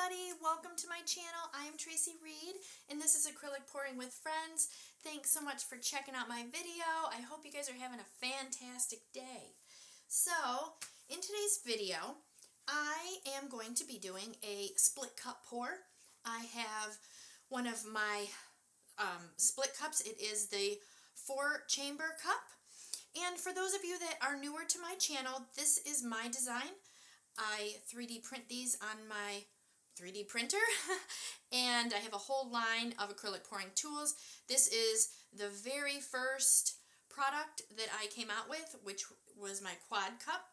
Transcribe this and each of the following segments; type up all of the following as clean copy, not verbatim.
everybody, welcome to my channel. I am Tracie Reed and this is Acrylic Pouring with Friends. Thanks so much for checking out my video. I hope you guys are having a fantastic day. So, in today's video, I am going to be doing a split cup pour. I have one of my split cups. It is the 4-chamber cup. And for those of you that are newer to my channel, this is my design. I 3D print these on my 3D printer and I have a whole line of acrylic pouring tools. This is the very first product that I came out with, which was my quad cup.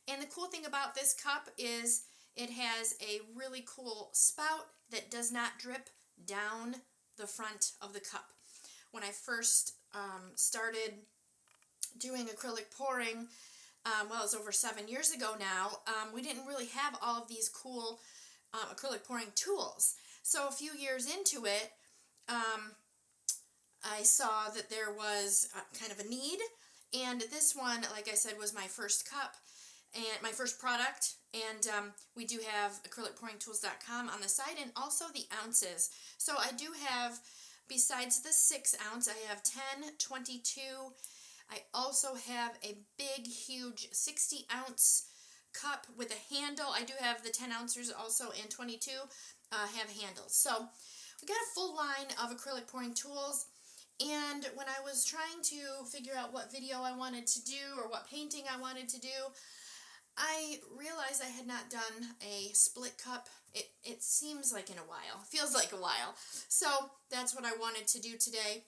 And the cool thing about this cup is it has a really cool spout that does not drip down the front of the cup. When I first started doing acrylic pouring, well, it was over 7 years ago now, we didn't really have all of these cool acrylic pouring tools. So a few years into it, I saw that there was kind of a need, and this one, like I said, was my first cup and my first product. And we do have acrylicpouringtools.com on the side, and also the ounces. So I do have, besides the 6 ounce, I have 10, 22. I also have a big, huge 60 ounce cup with a handle. I do have the 10 ounces also, and 22 have handles. So we got a full line of acrylic pouring tools. And when I was trying to figure out what video I wanted to do or what painting I wanted to do, I realized I had not done a split cup. It seems like in a while. Feels like a while. So that's what I wanted to do today.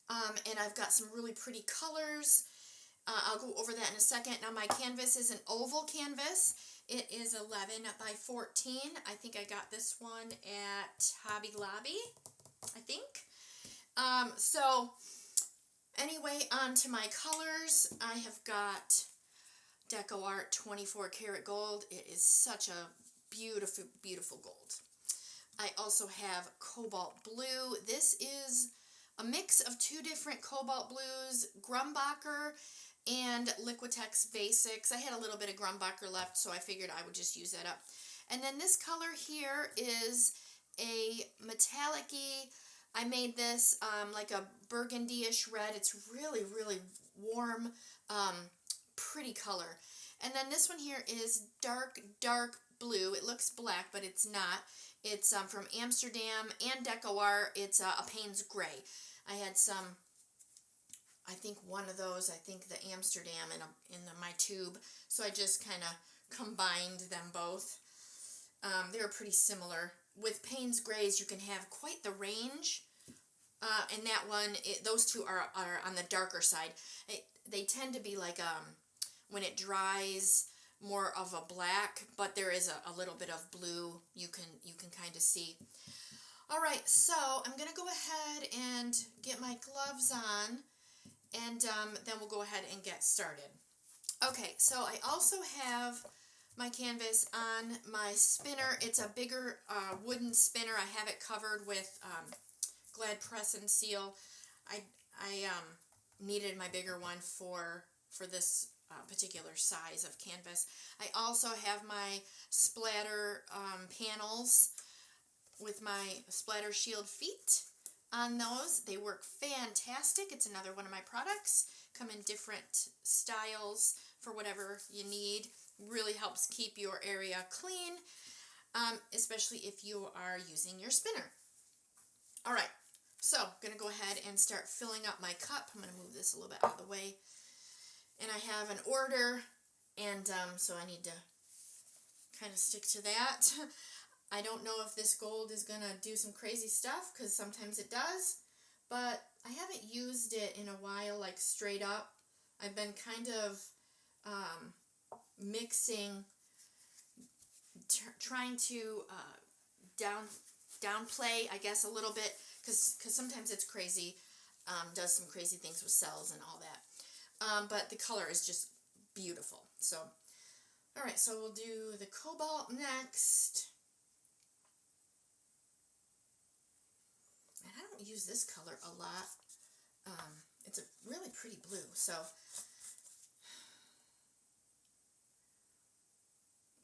And I've got some really pretty colors. I'll go over that in a second. Now my canvas is an oval canvas. It is 11 by 14. I think I got this one at Hobby Lobby, I think. So anyway, on to my colors. I have got DecoArt 24 karat gold. It is such a beautiful, beautiful gold. I also have Cobalt blue. This is a mix of 2 different Cobalt blues, Grumbacher and Liquitex Basics. I had a little bit of Grumbacher left, so I figured I would just use that up. And then this color here is a metallic-y. I made this like a burgundy-ish red. It's really, really warm, pretty color. And then this one here is dark, dark blue. It looks black, but it's not. It's from Amsterdam and DecoArt. It's a Payne's gray. I had some, I think one of those, I think the Amsterdam in my tube. So I just kind of combined them both. They're pretty similar. With Payne's grays, you can have quite the range. And that one, those two are on the darker side. They tend to be like, when it dries, more of a black, but there is a little bit of blue you can kind of see. All right, so I'm going to go ahead and get my gloves on, and then we'll go ahead and get started. Okay, so I also have my canvas on my spinner. It's a bigger wooden spinner. I have it covered with Glad Press and Seal. I needed my bigger one for this particular size of canvas. I also have my splatter panels with my splatter shield feet on those. They work fantastic. It's another one of my products. Come in different styles for whatever you need. Really helps keep your area clean, especially if you are using your spinner. All right, so I'm going to go ahead and start filling up my cup. I'm going to move this a little bit out of the way. And I have an order, and so I need to kind of stick to that. I don't know if this gold is going to do some crazy stuff, because sometimes it does, but I haven't used it in a while, like straight up. I've been kind of mixing, trying to downplay, I guess, a little bit, because sometimes it's crazy, does some crazy things with cells and all that. But the color is just beautiful. So, all right, so we'll do the Cobalt next. And I don't use this color a lot. It's a really pretty blue. So,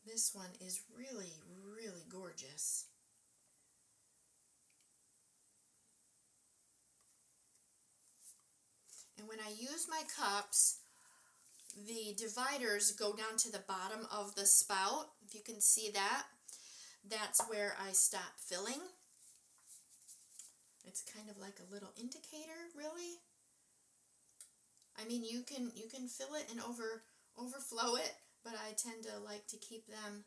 this one is really, really gorgeous. my cups, the dividers go down to the bottom of the spout. If you can see that, that's where I stop filling. It's kind of like a little indicator, really. I mean, you can fill it and overflow it, but I tend to like to keep them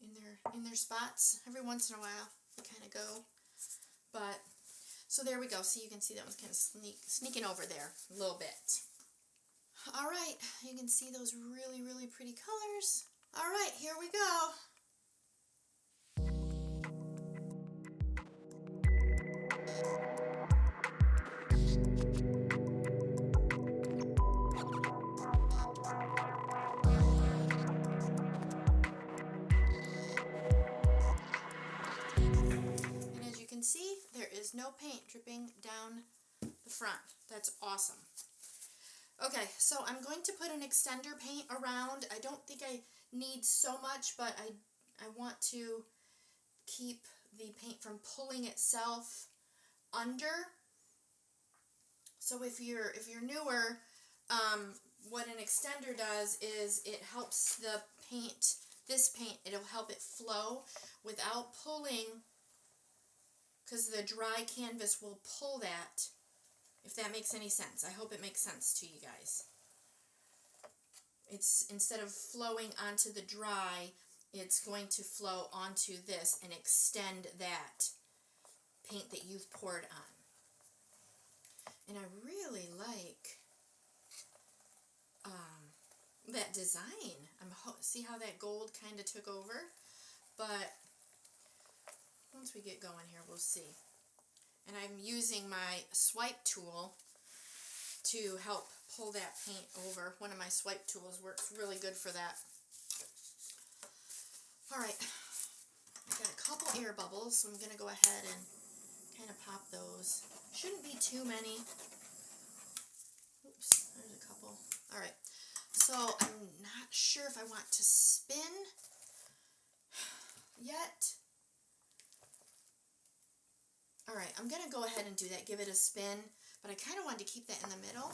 in their spots. Every once in a while, they kind of go. But so there we go. So you can see that one's kind of sneaking over there a little bit. All right, you can see those really, really pretty colors. All right, here we go. See, there is no paint dripping down the front. That's awesome. Okay, so I'm going to put an extender paint around. I don't think I need so much, but I want to keep the paint from pulling itself under. So if you're newer, what an extender does is it helps the paint, this paint, it'll help it flow without pulling, because the dry canvas will pull that, if that makes any sense. I hope it makes sense to you guys. It's, instead of flowing onto the dry, it's going to flow onto this and extend that paint that you've poured on. And I really like that design. See how that gold kind of took over? But once we get going here, we'll see. And I'm using my swipe tool to help pull that paint over. One of my swipe tools works really good for that. Alright, I've got a couple air bubbles, so I'm going to go ahead and kind of pop those. Shouldn't be too many. Oops, there's a couple. Alright, so I'm not sure if I want to spin yet. Alright, I'm going to go ahead and do that, give it a spin, but I kind of wanted to keep that in the middle.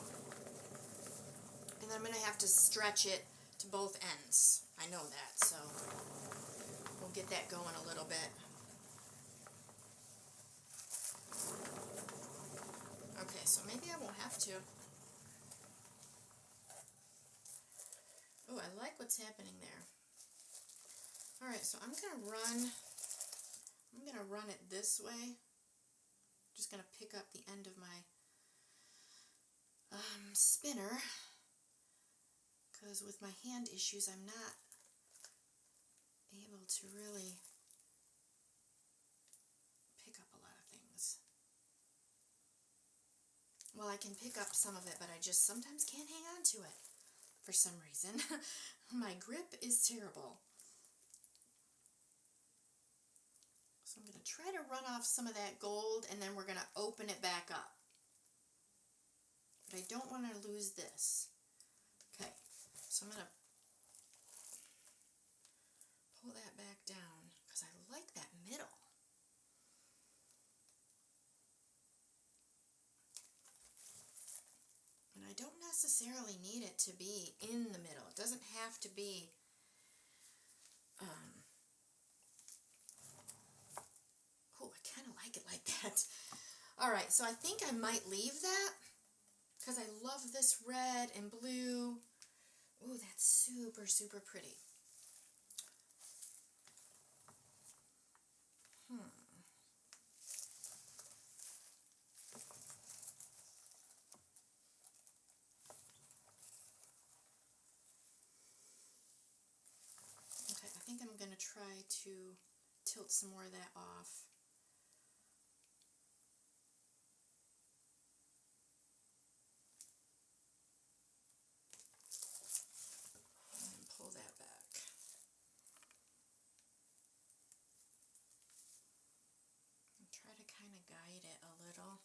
And then I'm going to have to stretch it to both ends. I know that, so we'll get that going a little bit. Okay, so maybe I won't have to. Oh, I like what's happening there. Alright, so I'm going to run it this way. Just going to pick up the end of my spinner, because with my hand issues I'm not able to really pick up a lot of things. Well, I can pick up some of it, but I just sometimes can't hang on to it for some reason. My grip is terrible. So I'm going to try to run off some of that gold, and then we're going to open it back up. But I don't want to lose this. Okay, so I'm going to pull that back down, because I like that middle. And I don't necessarily need it to be in the middle. It doesn't have to be I kind of like it like that. Alright, so I think I might leave that, because I love this red and blue. Ooh, that's super, super pretty. Okay, I think I'm going to try to tilt some more of that off. Guide it a little.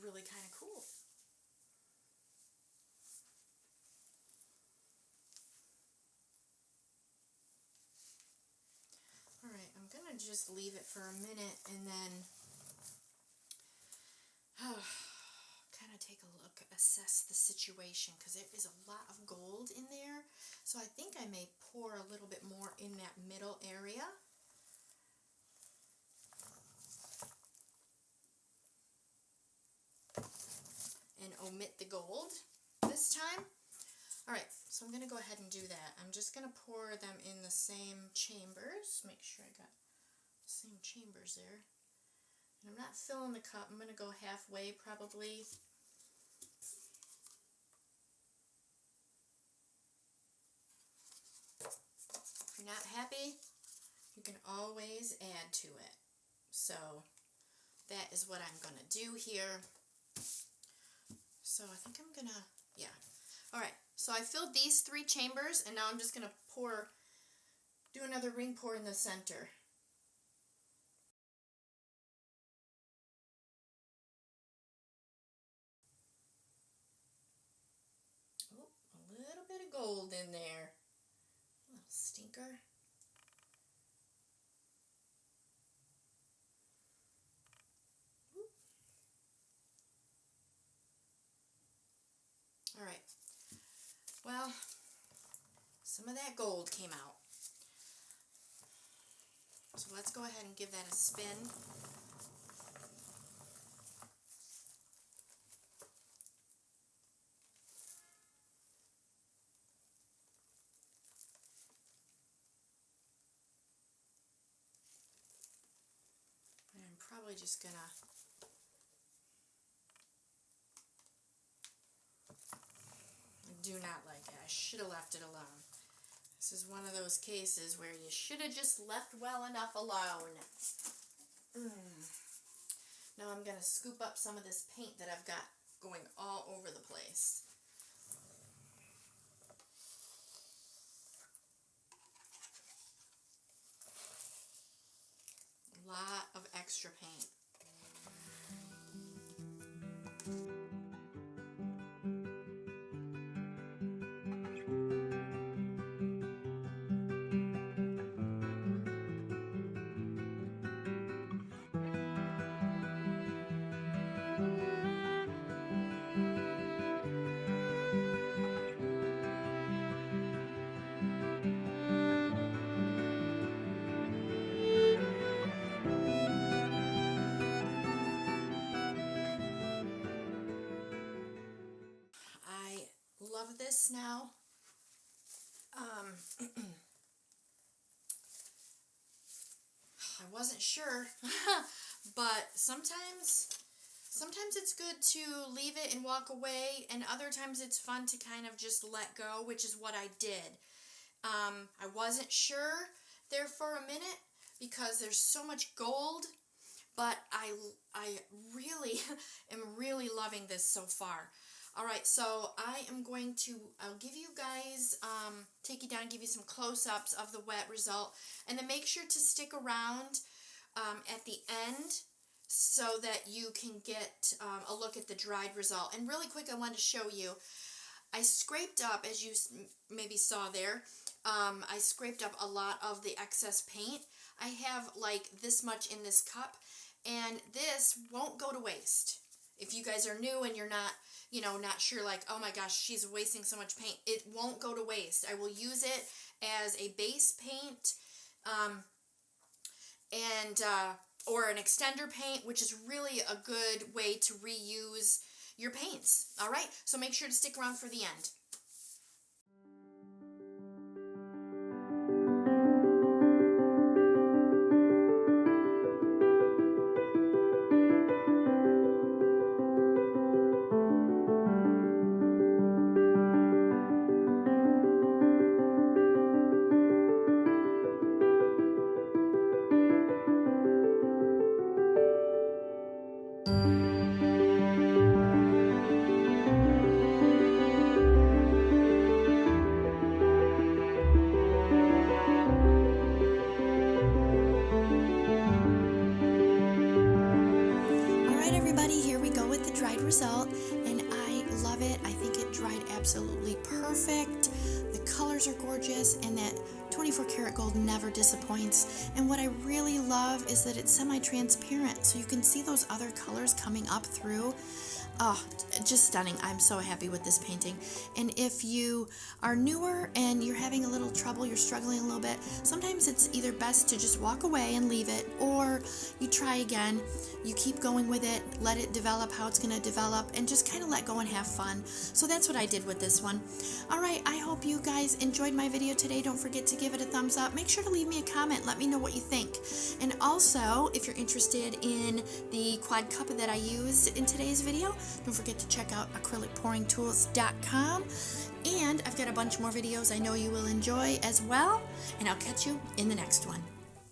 really kind of cool. Alright, I'm going to just leave it for a minute and then kind of take a look, assess the situation, because there is a lot of gold in there. So I think I may pour a little bit more in that middle area. And omit the gold this time. Alright, so I'm going to go ahead and do that. I'm just going to pour them in the same chambers. Make sure I got the same chambers there. And I'm not filling the cup. I'm going to go halfway probably. If you're not happy, you can always add to it. So that is what I'm going to do here. So I think I'm going to, yeah. Alright, so I filled these 3 chambers, and now I'm just going to pour, do another ring pour in the center. Oh, a little bit of gold in there. A little stinker. Alright, well, some of that gold came out. So let's go ahead and give that a spin. And I'm probably just gonna do not like it. I should have left it alone. This is one of those cases where you should have just left well enough alone. Now I'm going to scoop up some of this paint that I've got going all over the place. A lot of extra paint. Love this now. I wasn't sure, but sometimes it's good to leave it and walk away, and other times it's fun to kind of just let go, which is what I did. I wasn't sure there for a minute because there's so much gold, but I really am really loving this so far. Alright, so I'll give you guys, take you down and give you some close-ups of the wet result, and then make sure to stick around at the end so that you can get a look at the dried result. And really quick, I wanted to show you, I scraped up, as you maybe saw there, I scraped up a lot of the excess paint. I have like this much in this cup, and this won't go to waste. If you guys are new and you're not, not sure, like, oh my gosh, she's wasting so much paint, it won't go to waste. I will use it as a base paint, or an extender paint, which is really a good way to reuse your paints. Alright, so make sure to stick around for the end. go with the dried result, and I love it. I think it dried absolutely perfect. The colors are gorgeous, and that 24 karat gold never disappoints. And what I really love is that it's semi-transparent, so you can see those other colors coming up through. Oh, just stunning. I'm so happy with this painting. And if you are newer and you're having a little trouble, you're struggling a little bit, sometimes it's either best to just walk away and leave it, or you try again. You keep going with it, let it develop how it's going to develop, and just kind of let go and have fun. So that's what I did with this one. Alright, I hope you guys enjoyed my video today. Don't forget to give it a thumbs up. Make sure to leave me a comment. Let me know what you think. And also, if you're interested in the quad cup that I used in today's video, don't forget to check out acrylicpouringtools.com. And I've got a bunch more videos I know you will enjoy as well. And I'll catch you in the next one.